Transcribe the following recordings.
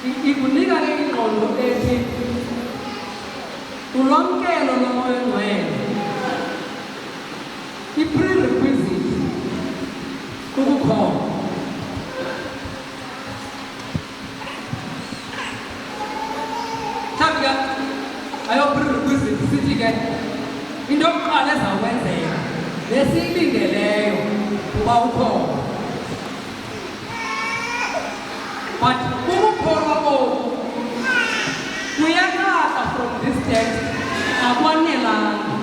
ikunika ke ingqondo ethi ulwamkelo lomoya ongcwele i-prerequisite ukukhona. Thabika ayo-prerequisite sithi ke into yokuqala ezawukwenzeka lesiyilindeleyo uba ukhona. But ukukholwa oku kuyaqala from this text akwanelanga,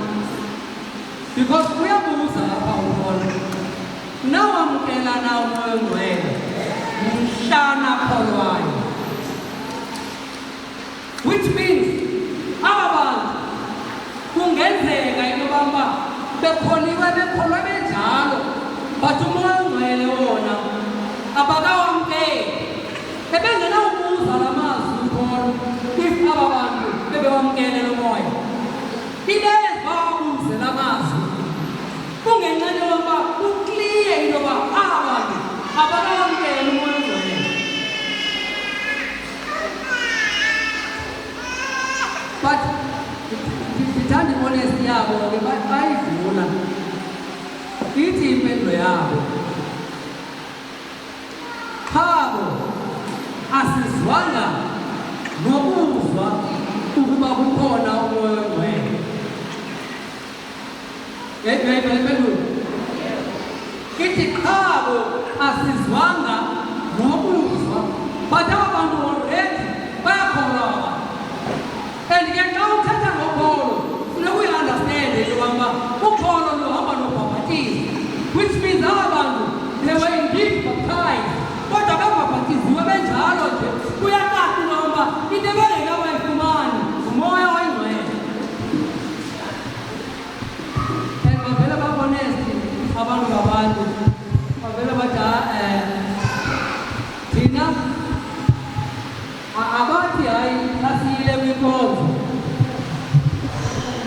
because uyabuza apha ukhona nawamkela na umoya ongcwele mhlana kholwayo, which means aba bantu kungenzeka into yoba bekholwa benjalo but umoya ongcwele wona abakawamkeli. Ebengenawubuza la mazwi ukhona if aba bantu bebewamkele lo moya. Ile babuze la mazwi kungenxa yoba ukliye into yoba aba bantu abakawamkeli umoya ongcwele. But ndithanda i-honesty yabo ke bayivula ithi impendulo yabo khabo asizwanga nokuzwa ukuba kukhona umoya ongcwele. Impendulo ithi khabo asizwanga nokuzwa, but aba bantu already bayakholwa. And ke xa uthetha ngokholo funeka uyi-understand into yoba ukholo luhamba nobhabhatizo, which means aba bantu they were indeed baptized kodwa bebhabhatiziwe benjalo nje. Kuyaqala into yoba into ebengekawayifumani ngumoya oyingcwele. And bavele bahonesti abantu ngabantu, bavele bathi thina abathi hayi asiyile kwinkonzo,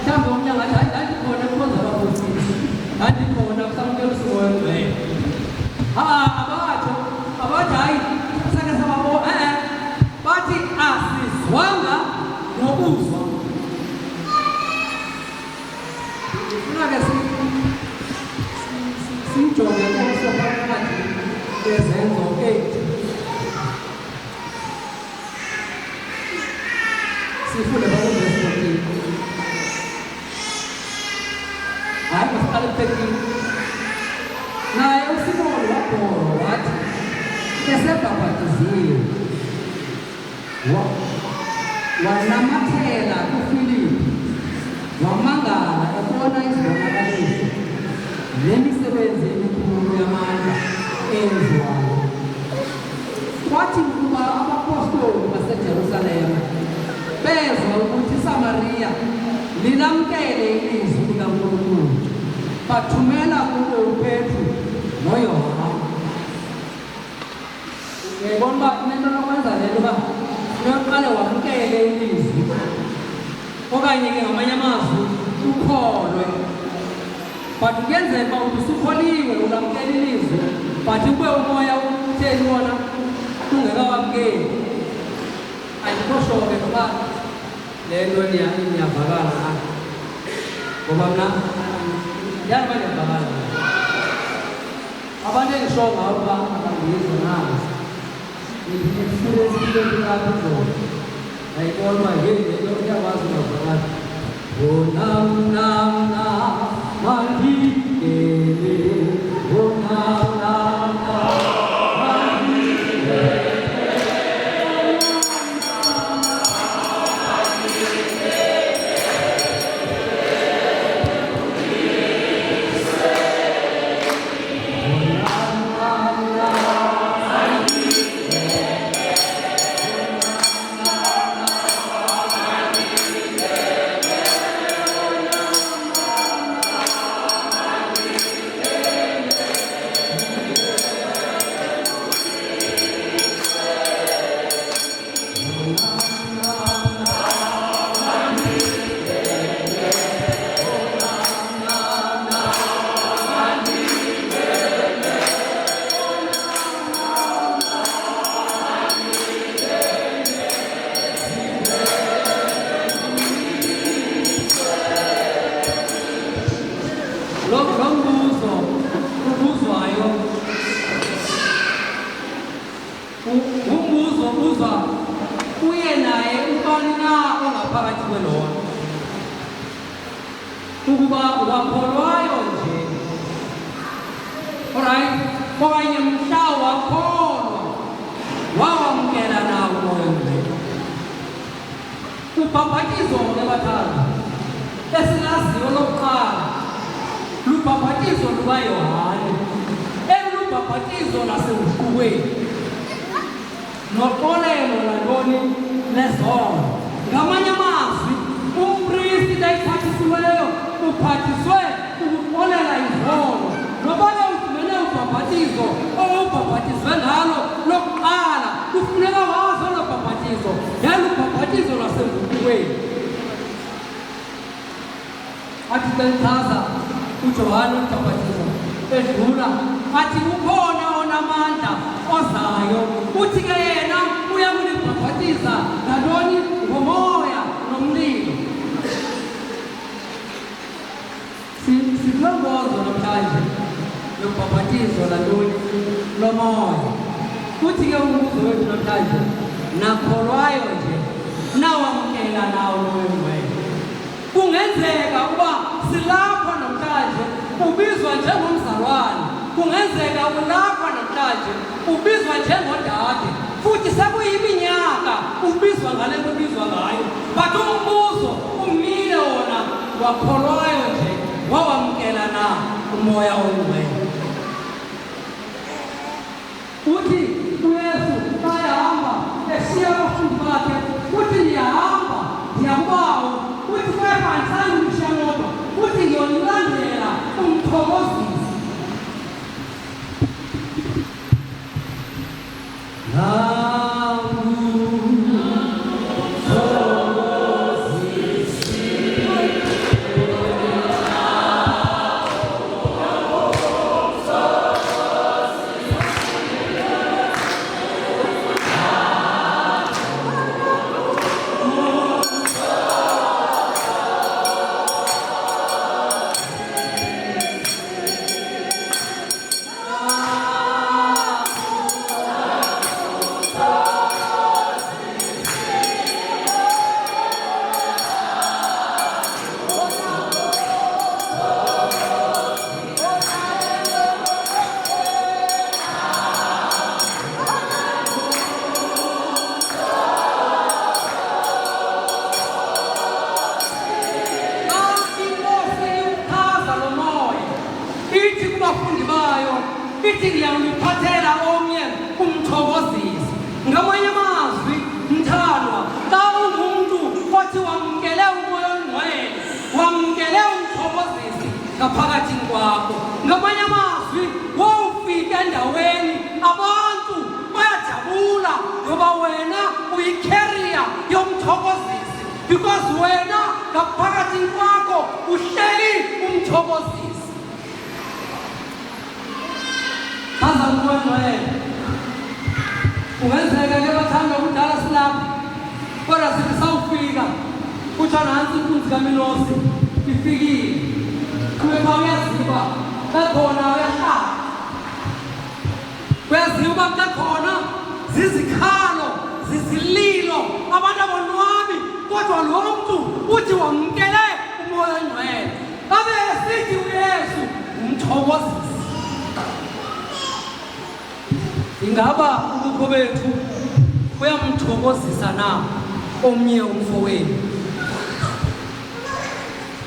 mhlawumbi omnye angathi hayi ndandikhona kwinkonzo abafundisi, ndandikhona kusamkela umoya ongcwele. Abathi hayi sakhe sababo bathi asizwanga nokuzwa. Funa ke siyijonge kuso phakathi kwezenzo 8. Sifunde verse 14. Hayi masiqale 13. Naye uSimoni wabhora wathi esebhabhatiziwe wanamathela kuFilipi, wamangala ebona izibonakaliso nemisebenzi emikhulu yamandla eyenziwayo. Kwathi ukuba abapostoli baseJerusalema bezwa ukuthi iSamariya linamkele ilizwi likaNkulunkulu, bathumela kubo uPetru noYohane. Uyayibona uba inento nokwenza le nto uba uyaqale wamkele ilizwi, okanye ke ngamanye amazwi ukholwe. But kuyenzeka uba usukholiwe ulamkela ilizwi but ube umoya utheni wona ungekawamkeli. Andikho sure ke ngoba le nto iyavakala ngoba mna ndiyazi uba ndiyavakala. Abantu endisho ngawo uba abangizwa nabo ndifulesile apho izolo ndayibona uba yeyi le nto iyakwazi ungavakala. Nam mandikele nam umbuzo uzwa kuye naye ubani na ongaphakathi kwelona ukuba wakholwayo nje. Alright, okanye mhla wakholwa wawamkela nawo umoya omngcwele. Ubhabhatizo ke bathathu esilaziyo lokuqala lubhabhatizo lukaYohane, elubhabhatizo lasebuhlukweni noxolelo lantoni lezono. Ngamanye amazwi umpristi ayiphathisiweyo uphathiswe ukuxolela izono. Noba ufumene ubhabhatizo owawubhabhatizwe ngalo lokuqala kufuneka wazi olo bhabhatizo yalubhabhatizo lwasebuhlukweni. Athi xa uJohane umbhabhatizo edlula athi ukhona onamandla ozayo, uthi ke yena uyakunibhabhatiza ngantoni? Ngomoya nomlilo. Sikulombozo namhlanje lobhabhatizo lantoni lomoya. Uthi ke umbuzo wethu namhlanje, nakholwayo nje nawamkela nawo umoya omngcwele. Kungenzeka ukuba silapha namhlanje ubizwa njengomzalwane, kungenzeka ulapha namhlanje ubizwa njengodade, futhi sekuyiminyaka ubizwa ngale nto ubizwa ngayo, but umbuzo umile wona wakholwayo nje wawamkela na umoya omngcwele. Uthi uYesu ayahamba eshiya abafundi bakhe, uthi ndiyahamba ndiyakubawo, uthi kwephandisani umshiya ngoba, uthi ngiyonilandela umthokozisi. Abafundi bayo ithi ngiyawuphathela omnye umthokozisi. Ngamanye amazwi mthandwa, xa ungumuntu othi wamkele umoya omngcwele, wamkele umthokozisi ngaphakathi kwakho, ngamanye amazwi wofika endaweni abantu bayajabula ngoba wena uyicarrier yomthokozisi, because wena ngaphakathi kwakho uhleli umthokozisi. Haza umoya omngcwele ungenzeka ke bathanda ukudala silapha, kodwa sithi sawufika kuthiwa nansi inkunzi kaMilosi ifikile, kuwepha uyaziba bekhona uyahlala, uyaziba bekhona zizikhalo zizililo, abantu abonwabi, kodwa lo mntu uthi wamkele umoya omngcwele. Abe esithi uYesu umthokozisi. Ingaba ubukho bethu buyamthokozisa na omnye umfowenu?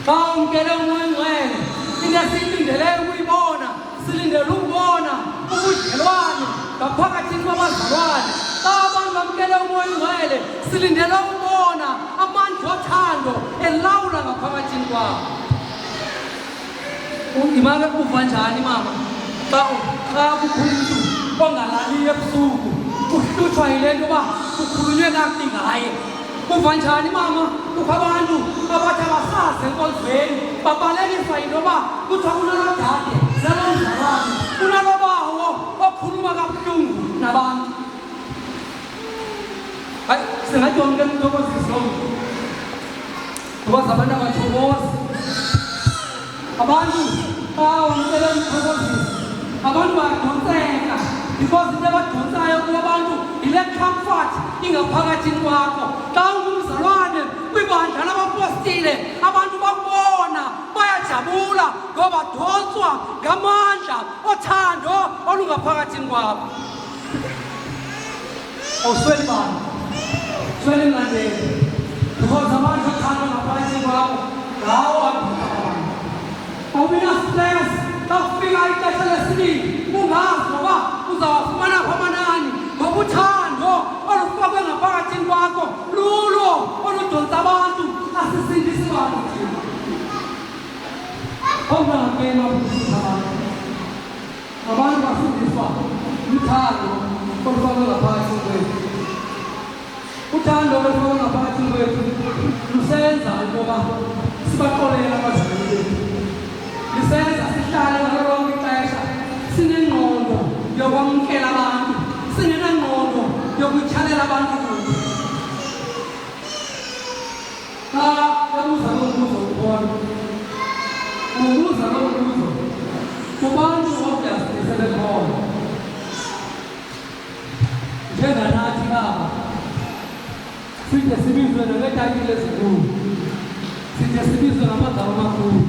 Xa umkele umoya omngcwele, into esiyilindeleyo ukuyibona, silindele ukubona ubudlelwane ngaphakathi kwabazalwane. Xa abantu bamkele umoya omngcwele, silindele ukubona amandla othando elawula ngaphakathi kwabo. Imake uva njani mama xa kukho umntu ongalaliyo ebusuku, uhlutshwa yile nto uba kukhulunywe kakubi ngaye? Uva njani mama? Kukho abantu abathi abasazi enkonzweni, babalekiswa yinto yoba kuthiwa kunalodade zelomzalwane, kunalobawo okhuluma kabuhlungu nabantu. Hayi, singajonge umthokozisi lomntu, because abantu abathokozi. Abantu wamkele umthokozisi, abantu badonseka because nebadonsayo kubantu ile comfort ingaphakathini kwakho xa ungumzalwane kwibandla labapostile abantu bakubona bayajabula ngoba donswa ngamandla othando olungaphakathini kwakho awusweli bantu sweli mlandeli because abantu othando ngaphakathini kwakho ngawo abantu awubina stress xa kufika ixesha lesibili ungazi ngoba uzawafumana amanani ngoba uthando olufakwe ngaphakathini kwakho lulo oludonsa abantu asisindisi bantu thina ongangena ukufundisa abantu bafundiswa uthando olufakwe ngaphakathini kwethu uthando olufakwe ngaphakathini kwethu lusenza ukuba sibaxolele abazali bethu lisenza sihlale ngalo lonke ixesha sinengqondo yokwamkela abantu sinenengqondo yokutyhalela abantu kude xa ebuza lombuzo ukhona ubuza lombuzo kubantu obviously sebekhona njenganathi aba side sibizwe nangeetayitile ezinkulu side sibizwe ngamagama amakhulu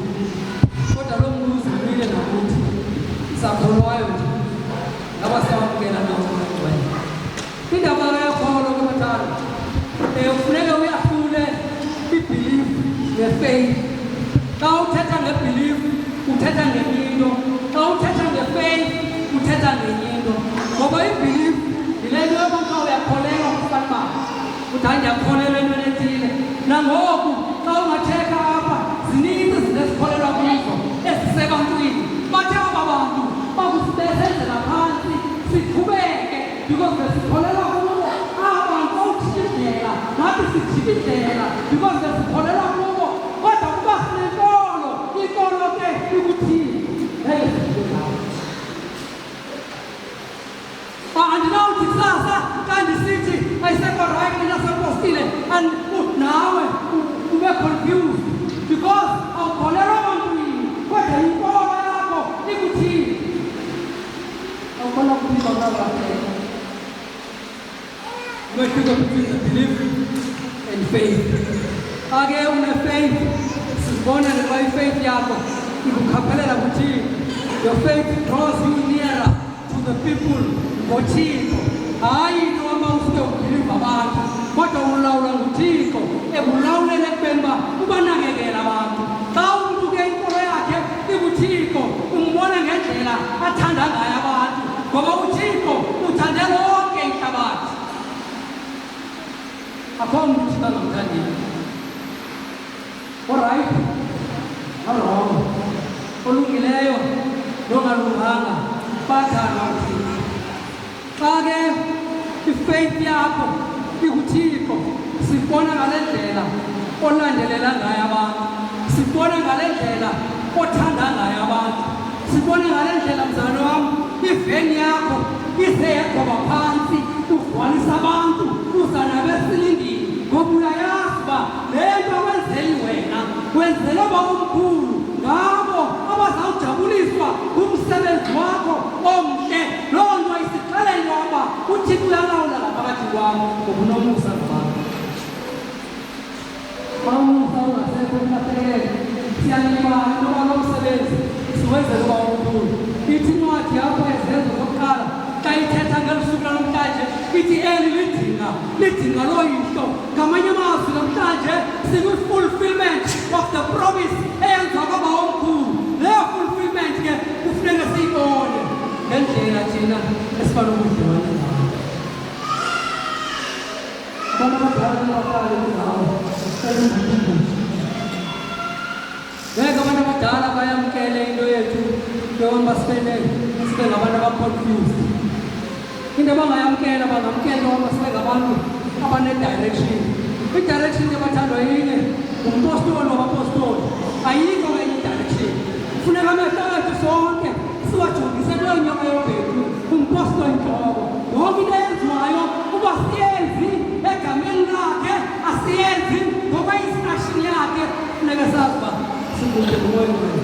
kodwa lo mbuzo umile nakuthi sakholwayo nje ngabasawamkela nawugcwele indaba yakholo kubathanda kufuneka uyahlule i-belief ne-faith xa uthetha nge-belief uthetha ngenye into xa uthetha nge-faith uthetha ngenye into ngoba i-belief yile nto yokuba uyakholelwa kufanba uthi hayi ndiyakholelwa entweni ethile nangoku xa ungathetha apha zininzi izinto ezikholelwa kuzo ezisebantwini bathe aba bantu bakusibesenzela phantsi siqhubeke because besikholelwa kubo aba bantu bawuthikidela nathi sithikidela because besikholelwa kubo kodwa kuba sinenkolo inkolo ke ikuthini andinawuthi kusasa xa ndisithi ayisekho rayithi nasepostile nawe ube confused because awukholelwa bantwini kodwa inkolo yakho ikuthini awukholwa kuthixo nabakela umehluko between the belief and faith xa ke une-faith sizibona nxa i-faith yakho ikukhaphelela kuthixo your faith draws you nearer to the people ngothixo hayi into yoba usuke ubhiliva abantu kodwa ulawula nguthixo ebulawulele ekubeni uba ubanakekela abantu xa umntu ke inkolo yakhe ikuthixo umbona ngendlela athanda ngayo abantu ngoba uthixo uthande lonke ihlabathi akho mntu uthixo angamthandiyo orayithi arongo olungileyo nongalunganga bathanda uthixo xa ke i-faith yakho ikuthixo sibona ngale ndlela olandelela ngayo abantu sibona ngale ndlela othanda ngayo abantu sibona ngale ndlela mzali wam iveni yakho ize yagoba phantsi ugcwalisa abantu uza nabesilindini ngoba uyayazi uba le nto wenzeli wena wenzela uba umkhulu ngabo abazawujabuliswa ngumsebenzi wakho omhle loo nto isixelela uba uthixo uyalawula ngaphakathi kwam ngobunomusa ngabantu xa umusa ungasekho kulahlekelele siyalibala noba lo msebenzi siwenzela uba omkhulu ithi incwadi yakho ezenzo zokuqala xa ithetha ngelusuku lanamhlanje ithi eli lidinga loyihlo ngamanye amazwi namhlanje sikwi-fulfillment of the promise eyenziwa kwaba omkhulu leyo fulfillment ke kufuneka siyibone ngendlela thina esibanobudlelwane nayo abantu abadala nabahlala kwiindawo ngeke abantu abadala bayamkele into yethu yokuba sibe ngabantu abaconfused into abangayamkela bangamkela oba sibe ngabantu abanedirection i-direction ebathandwa yinye ngumpostoli wabapostoli ayikho ngenye i-direction funeka amehlo ethu sonke siwajongise kulo nyama yobhedu umpostoli ntloko yonke into eyenziwayo uba siyenzi egameni lakhe asiyenzi ngoba instruction yakhe funeka sazi uba sikude ngumoya ngcwele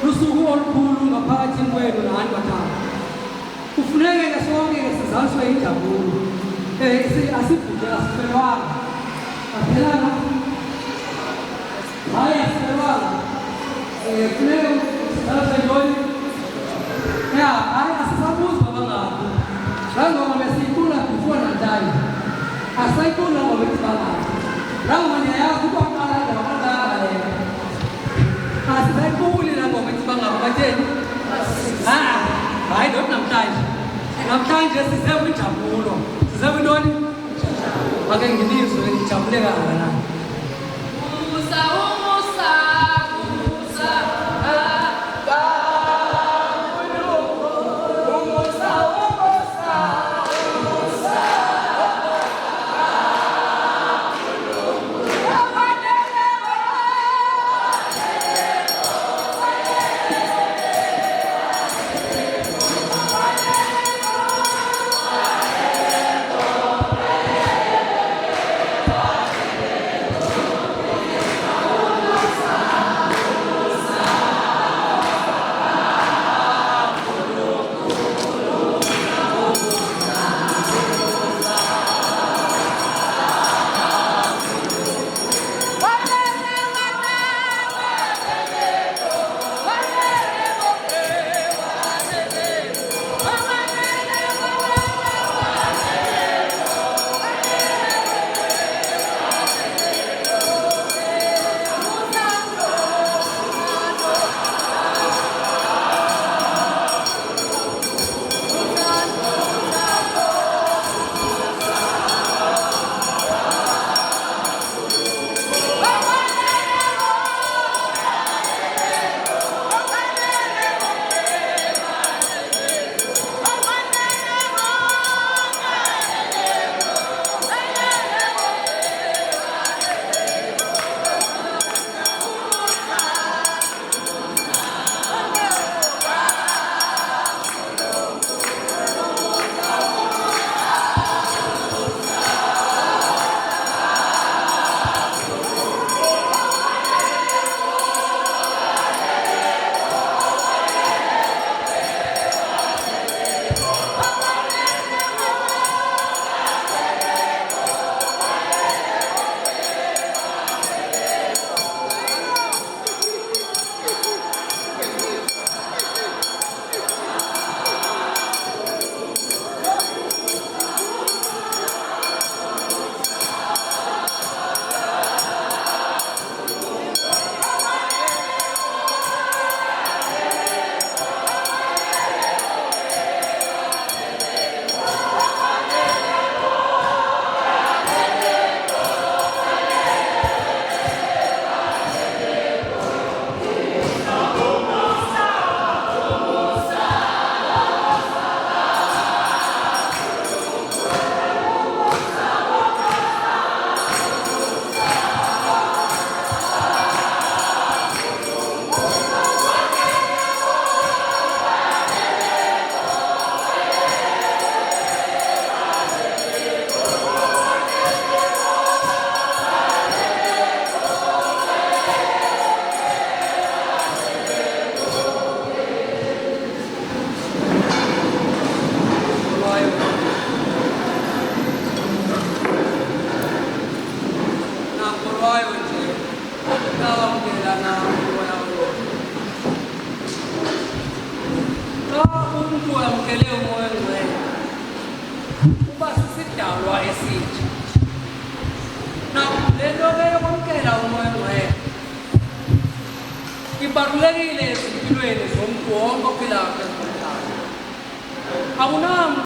lusuku olukhulu ngaphakathi kwenu nani bathathu kufuneke ke sonke sizaliswe injabulo asivuke asifelwanga aphelanga hayi asifelwanga funeke sizaliswe yoni ya hayi asisabuzwa bangaphi nangoma besiyifuna before nantayi asayifuna ngoba ethi bangaphi nangoma ndiyayazi ukuba qala ngabantanga lena asayifuni nangoma ethi bangaphi batheni hayi not namhlanje size kwinjabulo size kwintoni ake ngilizwe ngijabule kangakanani ibalulekile ezimpilweni zomuntu wonke ophilayo. Akunam